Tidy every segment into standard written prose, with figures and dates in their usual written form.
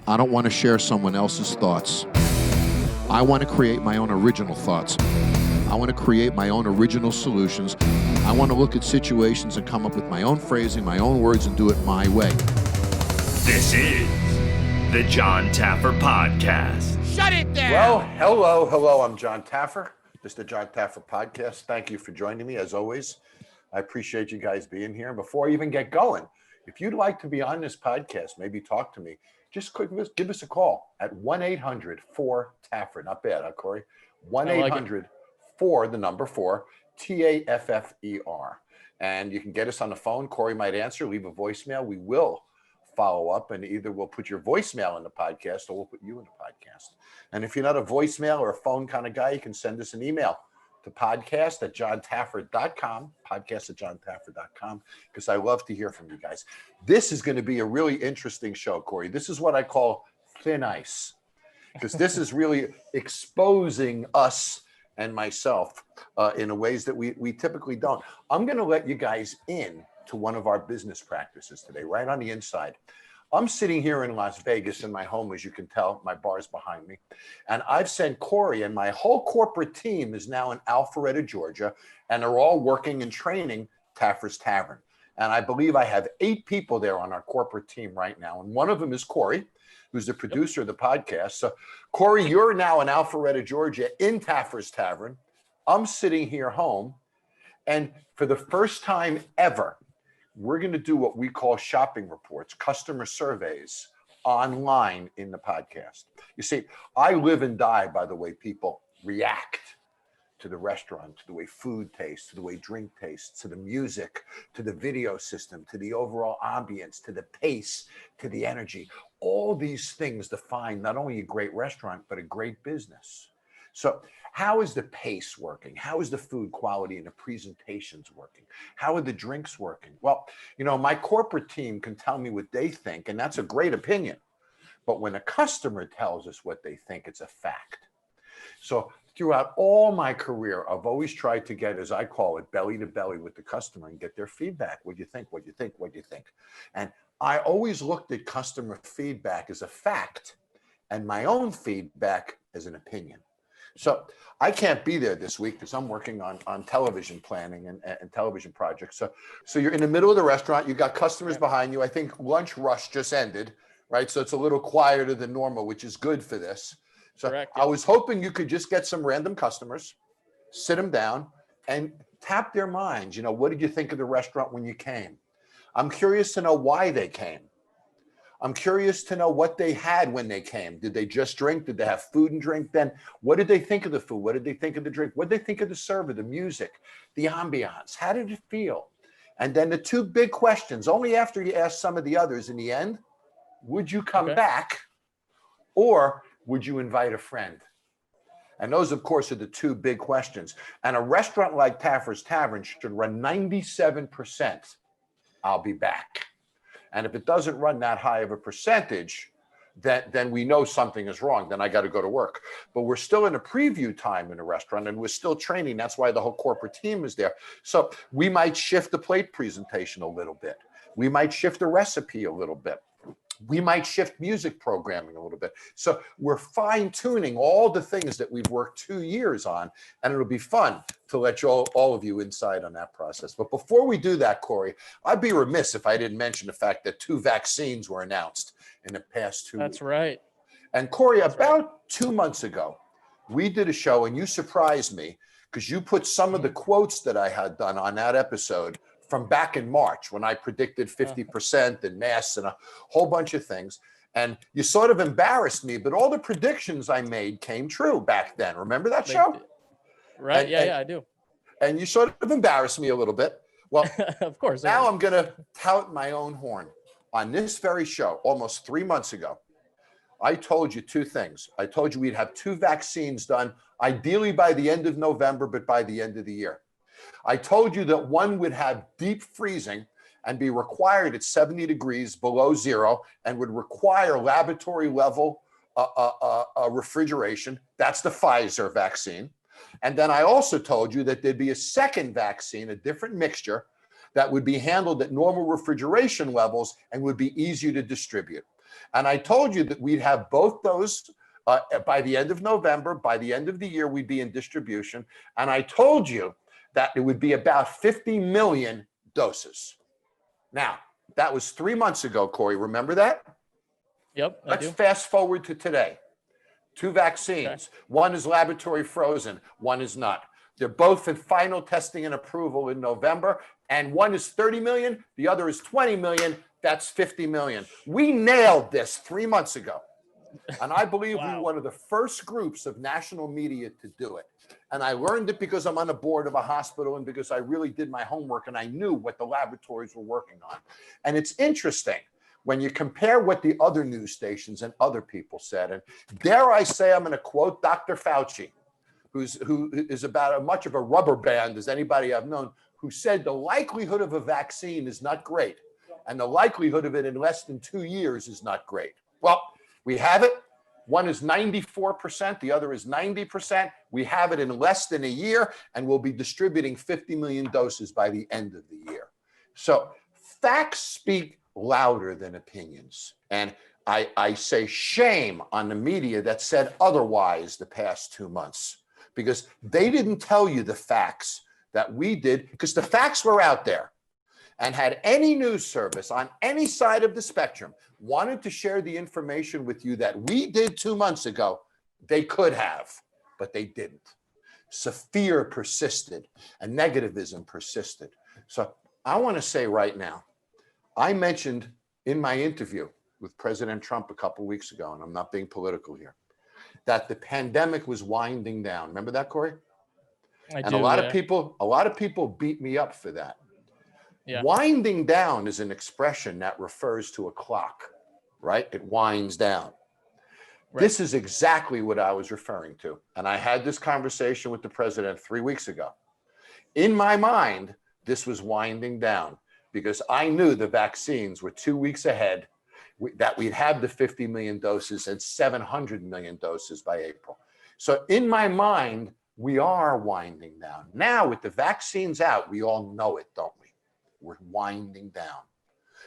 I don't want to share someone else's thoughts. I want to create my own original thoughts. I want to create my own original solutions. I want to look at situations and come up with my own phrasing, my own words, and do it my way. This is the Jon Taffer Podcast. Shut it down! Well, hello. I'm Jon Taffer. This is the Jon Taffer Podcast. Thank you for joining me, as always. I appreciate you guys being here. And before I even get going, if you'd like to be on this podcast, maybe talk to me, just give us a call at 1-800-4-TAFFER. Not bad, huh, Cory? 1-800-4, the number 4, T-A-F-F-E-R. And you can get us on the phone. Cory might answer, leave a voicemail. We will follow up, and either we'll put your voicemail in the podcast or we'll put you in the podcast. And if you're not a voicemail or a phone kind of guy, you can send us an email to podcast@jontaffer.com, podcast@jontaffer.com, because I love to hear from you guys. This is going to be a really interesting show, Cory. This is what I call thin ice, because this is really exposing us and myself in ways that we typically don't. I'm going to let you guys in to one of our business practices today, right on the inside. I'm sitting here in Las Vegas in my home, as you can tell, my bar's behind me. And I've sent Cory, and my whole corporate team is now in Alpharetta, Georgia, and they're all working and training Taffer's Tavern. And I believe I have 8 people there on our corporate team right now. And one of them is Cory, who's the producer of the podcast. So Cory, you're now in Alpharetta, Georgia, in Taffer's Tavern. I'm sitting here home. And for the first time ever, we're going to do what we call shopping reports, customer surveys online in the podcast. You see, I live and die by the way people react to the restaurant, to the way food tastes, to the way drink tastes, to the music, to the video system, to the overall ambience, to the pace, to the energy. All these things define not only a great restaurant, but a great business. So how is the pace working? How is the food quality and the presentations working? How are the drinks working? Well, you know, my corporate team can tell me what they think, and that's a great opinion. But when a customer tells us what they think, it's a fact. So throughout all my career, I've always tried to get, as I call it, belly to belly with the customer and get their feedback. What do you think? What do you think? What do you think? And I always looked at customer feedback as a fact and my own feedback as an opinion. So I can't be there this week because I'm working on television planning and television projects. So you're in the middle of the restaurant. You've got customers behind you. I think lunch rush just ended, right? So it's a little quieter than normal, which is good for this. So correct, yeah. I was hoping you could just get some random customers, sit them down and tap their minds. You know, what did you think of the restaurant when you came? I'm curious to know why they came. I'm curious to know what they had when they came. Did they just drink? Did they have food and drink then? What did they think of the food? What did they think of the drink? What did they think of the server, the music, the ambiance? How did it feel? And then the 2 big questions, only after you ask some of the others in the end, would you come back or would you invite a friend? And those, of course, are the 2 big questions. And a restaurant like Taffer's Tavern should run 97%. I'll be back. And if it doesn't run that high of a percentage, then we know something is wrong. Then I got to go to work. But we're still in a preview time in a restaurant and we're still training. That's why the whole corporate team is there. So we might shift the plate presentation a little bit. We might shift the recipe a little bit. We might shift music programming a little bit. So we're fine tuning all the things that we've worked 2 years on, and it'll be fun to let you all of you inside on that process. But before we do that, Cory, I'd be remiss if I didn't mention the fact that 2 vaccines were announced in the past 2 weeks. That's right. And Cory, about 2 months ago, we did a show and you surprised me because you put some of the quotes that I had done on that episode from back in March when I predicted 50% and masks and a whole bunch of things. And you sort of embarrassed me, but all the predictions I made came true back then. Remember that show? Right. Yeah, I do. And you sort of embarrassed me a little bit. Well, of course. Now I'm going to tout my own horn. On this very show, almost 3 months ago, I told you 2 things. I told you we'd have 2 vaccines done, ideally by the end of November, but by the end of the year. I told you that one would have deep freezing and be required at 70 degrees below zero and would require laboratory level refrigeration. That's the Pfizer vaccine. And then I also told you that there'd be a second vaccine, a different mixture that would be handled at normal refrigeration levels and would be easier to distribute. And I told you that we'd have both those by the end of November. By the end of the year, we'd be in distribution. And I told you that it would be about 50 million doses. Now, that was 3 months ago, Cory. Remember that? Yep. Let's fast forward to today. 2 vaccines. Okay. One is laboratory frozen, one is not. They're both in final testing and approval in November, and one is 30 million, the other is 20 million. That's 50 million. We nailed this 3 months ago. And I believe wow. We were one of the first groups of national media to do it. And I learned it because I'm on the board of a hospital and because I really did my homework and I knew what the laboratories were working on. And it's interesting when you compare what the other news stations and other people said. And dare I say, I'm going to quote Dr. Fauci, who is about as much of a rubber band as anybody I've known, who said the likelihood of a vaccine is not great. And the likelihood of it in less than 2 years is not great. Well, we have it. One is 94%, the other is 90%. We have it in less than a year, and we'll be distributing 50 million doses by the end of the year. So facts speak louder than opinions. And I say shame on the media that said otherwise the past 2 months, because they didn't tell you the facts that we did, because the facts were out there. And had any news service on any side of the spectrum wanted to share the information with you that we did 2 months ago, they could have, but they didn't. So fear persisted and negativism persisted. So I want to say right now, I mentioned in my interview with President Trump a couple of weeks ago, and I'm not being political here, that the pandemic was winding down. Remember that, Cory? A lot of people beat me up for that. Yeah. Winding down is an expression that refers to a clock, right? It winds down. Right. This is exactly what I was referring to. And I had this conversation with the president 3 weeks ago. In my mind, this was winding down because I knew the vaccines were 2 weeks ahead, that we'd have the 50 million doses and 700 million doses by April. So in my mind, we are winding down. Now with the vaccines out, we all know it, don't we? We're winding down.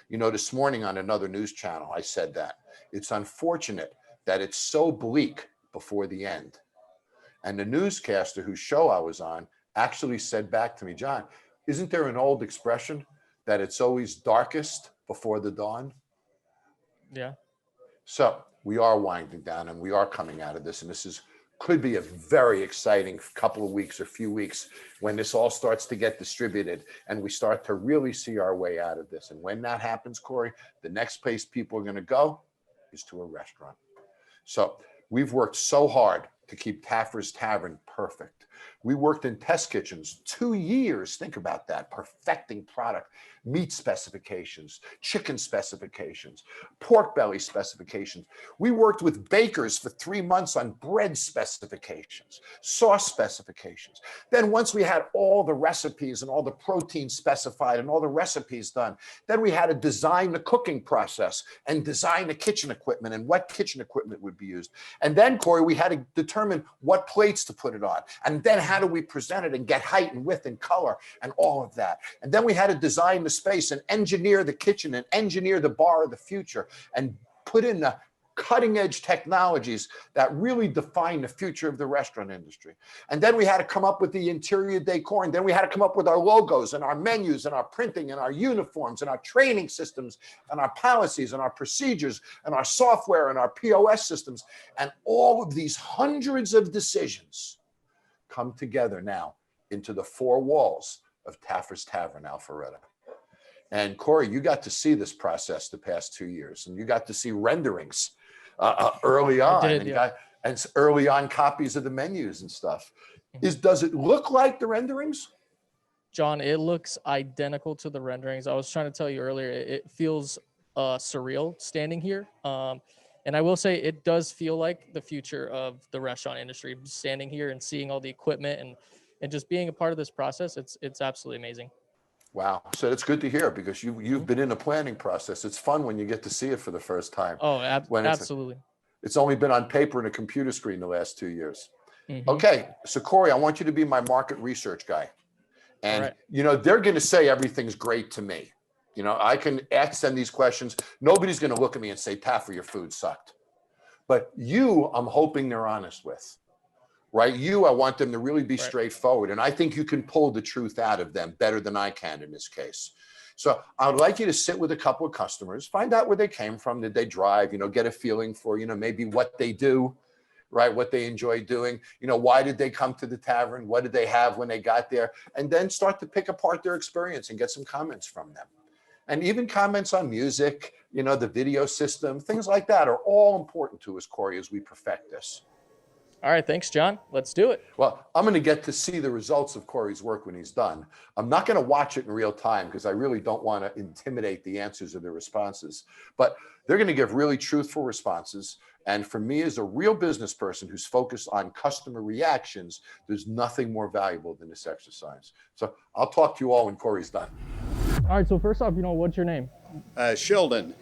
You know, this morning on another news channel, I said that. It's unfortunate that it's so bleak before the end. And the newscaster whose show I was on actually said back to me, John, isn't there an old expression that it's always darkest before the dawn? Yeah. So we are winding down and we are coming out of this. And this could be a very exciting couple of weeks or few weeks when this all starts to get distributed and we start to really see our way out of this. And when that happens, Cory, the next place people are going to go is to a restaurant. So we've worked so hard to keep Taffer's Tavern perfect. We worked in test kitchens 2 years. Think about that, perfecting product, meat specifications, chicken specifications, pork belly specifications. We worked with bakers for 3 months on bread specifications, sauce specifications. Then once we had all the recipes and all the protein specified and all the recipes done, then we had to design the cooking process and design the kitchen equipment and what kitchen equipment would be used. And then, Cory, we had to determine what plates to put it on. And then how do we present it and get height and width and color and all of that. And then we had to design the space and engineer the kitchen and engineer the bar of the future and put in the cutting edge technologies that really define the future of the restaurant industry. And then we had to come up with the interior decor, and then we had to come up with our logos and our menus and our printing and our uniforms and our training systems and our policies and our procedures and our software and our POS systems. And all of these hundreds of decisions come together now into the 4 walls of Taffer's Tavern, Alpharetta. And Cory, you got to see this process the past 2 years, and you got to see renderings early on, and early on copies of the menus and stuff. Does it look like the renderings? John, it looks identical to the renderings. I was trying to tell you earlier, it feels surreal standing here. And I will say it does feel like the future of the restaurant industry, standing here and seeing all the equipment and just being a part of this process. It's absolutely amazing. Wow. So it's good to hear because you've been in the planning process. It's fun when you get to see it for the first time. Oh, absolutely. It's only been on paper and a computer screen the last 2 years. Mm-hmm. Okay. So Cory, I want you to be my market research guy. And, you know, they're going to say everything's great to me. You know, I can ask them these questions. Nobody's going to look at me and say, Taffer, your food sucked. But you, I'm hoping they're honest with, right? I want them to really be straightforward. And I think you can pull the truth out of them better than I can in this case. So I would like you to sit with a couple of customers, find out where they came from. Did they drive, get a feeling for, maybe what they do, right? What they enjoy doing, why did they come to the tavern? What did they have when they got there? And then start to pick apart their experience and get some comments from them. And even comments on music, the video system, things like that are all important to us, Cory, as we perfect this. All right, thanks, John. Let's do it. Well, I'm going to get to see the results of Cory's work when he's done. I'm not going to watch it in real time because I really don't want to intimidate the answers or the responses. But they're going to give really truthful responses. And for me, as a real business person who's focused on customer reactions, there's nothing more valuable than this exercise. So I'll talk to you all when Cory's done. All right, so first off, what's your name? Sheldon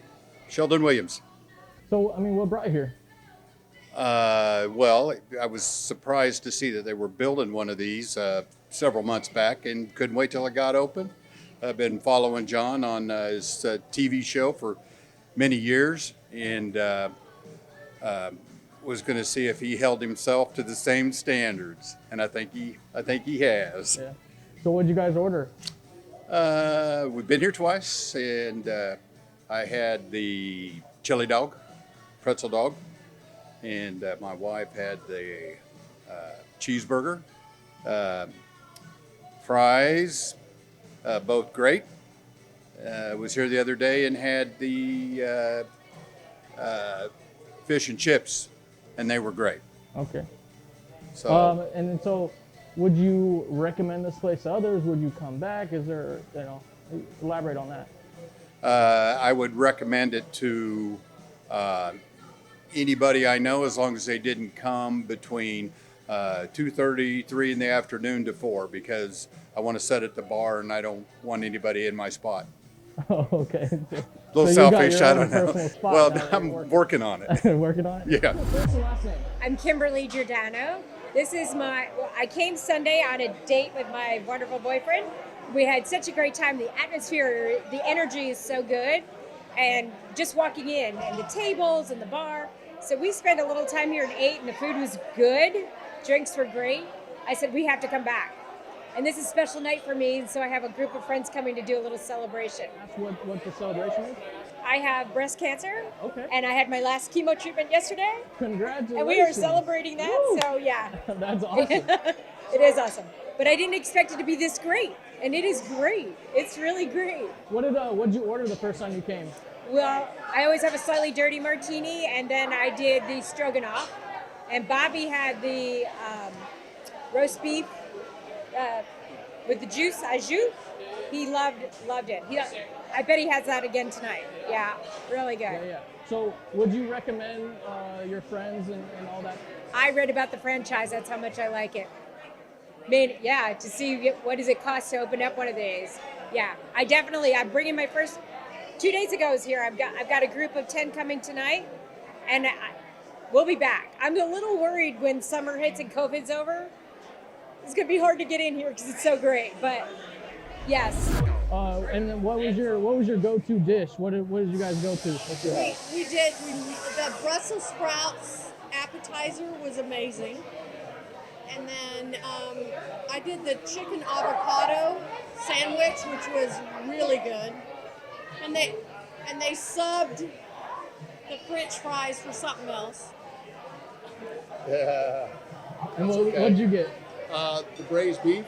Williams. So, what brought you here? Well, I was surprised to see that they were building one of these several months back and couldn't wait till it got open. I've been following Jon on his TV show for many years and was going to see if he held himself to the same standards, and I think he has. Yeah. So what'd you guys order? We've been here twice, and I had the chili dog, pretzel dog, and my wife had the cheeseburger, fries, both great. Was here the other day and had the fish and chips, and they were great. Okay. So, and so, would you recommend this place to others? Would you come back? Is there, elaborate on that? I would recommend it to anybody I know, as long as they didn't come between 2:30, 3 in the afternoon to 4, because I want to sit at the bar and I don't want anybody in my spot. Oh, okay. A little selfish, I don't know. Well, I'm working on it. Working on it? Yeah. What's your last name? I'm Kimberly Giordano. This is I came Sunday on a date with my wonderful boyfriend. We had such a great time. The atmosphere, the energy is so good. And just walking in, and the tables and the bar. So we spent a little time here and ate, and the food was good. Drinks were great. I said, we have to come back. And this is a special night for me, and so I have a group of friends coming to do a little celebration. That's what the celebration is? I have breast cancer. Okay. And I had my last chemo treatment yesterday. Congratulations. And we are celebrating that, Woo! so yeah. That's awesome. It is awesome. But I didn't expect it to be this great, and it is great. It's really great. What did you order the first time you came? Well, I always have a slightly dirty martini, and then I did the stroganoff. And Bobby had the roast beef with the juice, au jus. He loved it. I bet he has that again tonight. Yeah, really good. Yeah. So would you recommend your friends and all that? I read about the franchise. That's how much I like it. To see what does it cost to open up one of these. Yeah, I'm bringing my first. 2 days ago I was here. I've got a group of 10 coming tonight, and we'll be back. I'm a little worried when summer hits and COVID's over. It's gonna be hard to get in here because it's so great. But yes. And then what was your go-to dish? What did you guys go to? The Brussels sprouts appetizer was amazing. And then I did the chicken avocado sandwich, which was really good. And they subbed the French fries for something else. Yeah. And what'd you get? The braised beef.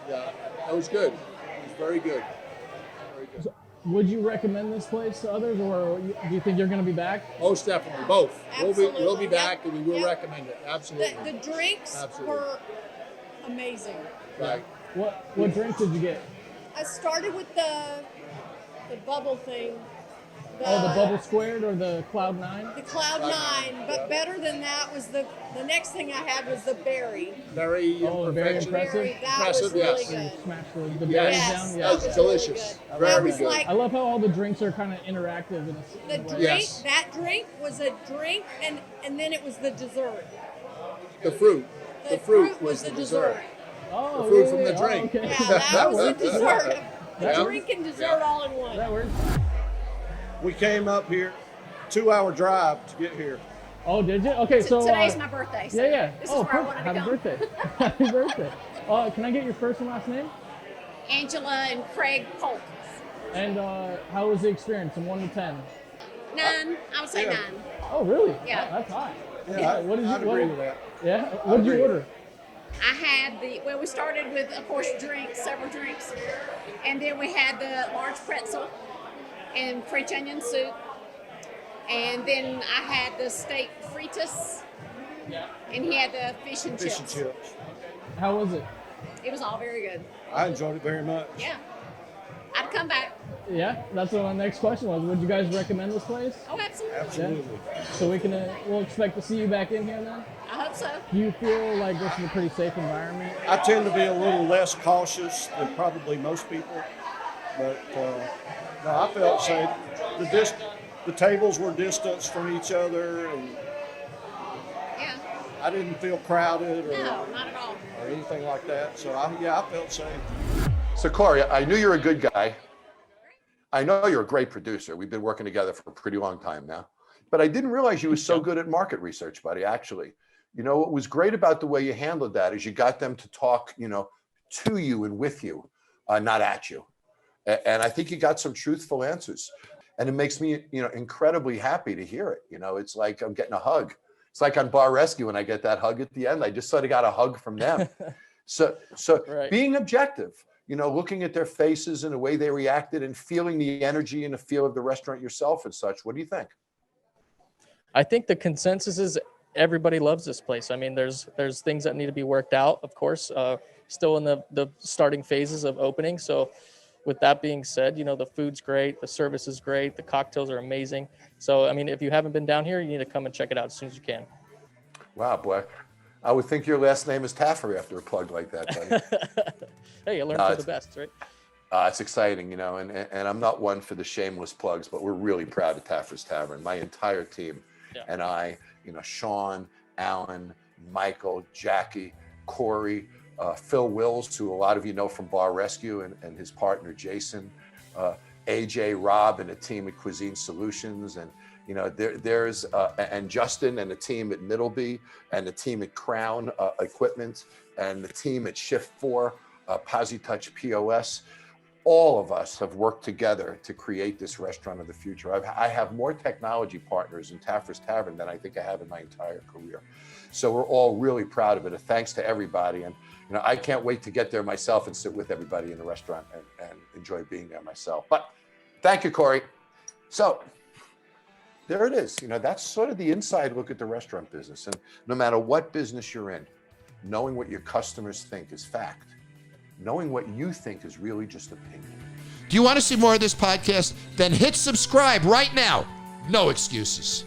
Yeah, that was good. It was very good. Very good. So, would you recommend this place to others, or do you think you're going to be back? Most definitely, both. Absolutely. We'll be back, and we will Yep. recommend it. Absolutely. The drinks Absolutely. were amazing. Right. What drinks did you get? I started with the bubble thing. The bubble squared or the Cloud 9? The Cloud 9, but better than that was the next thing I had was the berry. Very very impressive. impressive. That was Impressive, really yes. good. Smash the berries Yes. down? That was That's really delicious. good. Very That was good. like I love how all the drinks are kind of interactive in the a way. drink. Yes. That drink was a drink, and then it was the dessert. The fruit. The fruit was the dessert. Oh, the fruit yeah, from the yeah. drink. Oh, okay. Yeah, that was the dessert. Drink and dessert all in one. That works. We came up here, 2-hour drive to get here. Oh, did you? Okay, so Today's my birthday. So yeah. This is where I wanted to Happy come. birthday. Happy birthday. Can I get your first and last name? Angela and Craig Polk. And how was the experience from 1 to 10? 9. I would say 9. Oh, really? Yeah. Oh, that's high. Yeah, What did you I'd agree with that. Yeah. What did you agree. order? I had we started with, of course, several drinks. And then we had the large pretzel and French onion soup. And then I had the steak fritas. Yeah. And he had the fish and Fish and chips. chips. How was it? It was all very good. I enjoyed it very much. Yeah. I'd come back. Yeah. That's what my next question was. Would you guys recommend this place? Oh, absolutely. Absolutely. So we'll expect to see you back in here then? I hope so. Do you feel like this is a pretty safe environment? I tend to be a little less cautious than probably most people, but no, I felt safe. The tables were distanced from each other, and Yeah. I didn't feel crowded No, not at all. or anything like that. So I felt safe. So, Cory, I knew you're a good guy. I know you're a great producer. We've been working together for a pretty long time now. But I didn't realize you were so good at market research, buddy, actually. You know, what was great about the way you handled that is you got them to talk, to you and with you, not at you. And I think you got some truthful answers. And it makes me, incredibly happy to hear it. It's like I'm getting a hug. It's like on Bar Rescue when I get that hug at the end. I just sort of got a hug from them. So Right. being objective, looking at their faces and the way they reacted and feeling the energy and the feel of the restaurant yourself and such, what do you think? I think the consensus is everybody loves this place. I mean, there's things that need to be worked out, of course, still in the starting phases of opening. So with that being said, the food's great, the service is great, the cocktails are amazing. So, I mean, if you haven't been down here, you need to come and check it out as soon as you can. Wow, boy. I would think your last name is Taffer after a plug like that, buddy. Hey, you learn No, from it's- the best, right? It's exciting, and I'm not one for the shameless plugs, but we're really proud of Taffer's Tavern. My entire team and I, Sean, Alan, Michael, Jackie, Cory, Phil Wills, who a lot of you know from Bar Rescue, and his partner, Jason, AJ, Rob, and a team at Cuisine Solutions, and there's and Justin and the team at Middleby, and the team at Crown Equipment, and the team at Shift 4, PosiTouch POS. All of us have worked together to create this restaurant of the future. I have more technology partners in Taffer's Tavern than I think I have in my entire career. So we're all really proud of it. And thanks to everybody. And I can't wait to get there myself and sit with everybody in the restaurant and enjoy being there myself. But thank you, Cory. So there it is. That's sort of the inside look at the restaurant business. And no matter what business you're in, knowing what your customers think is fact. Knowing what you think is really just opinion. Do you want to see more of this podcast? Then hit subscribe right now. No excuses.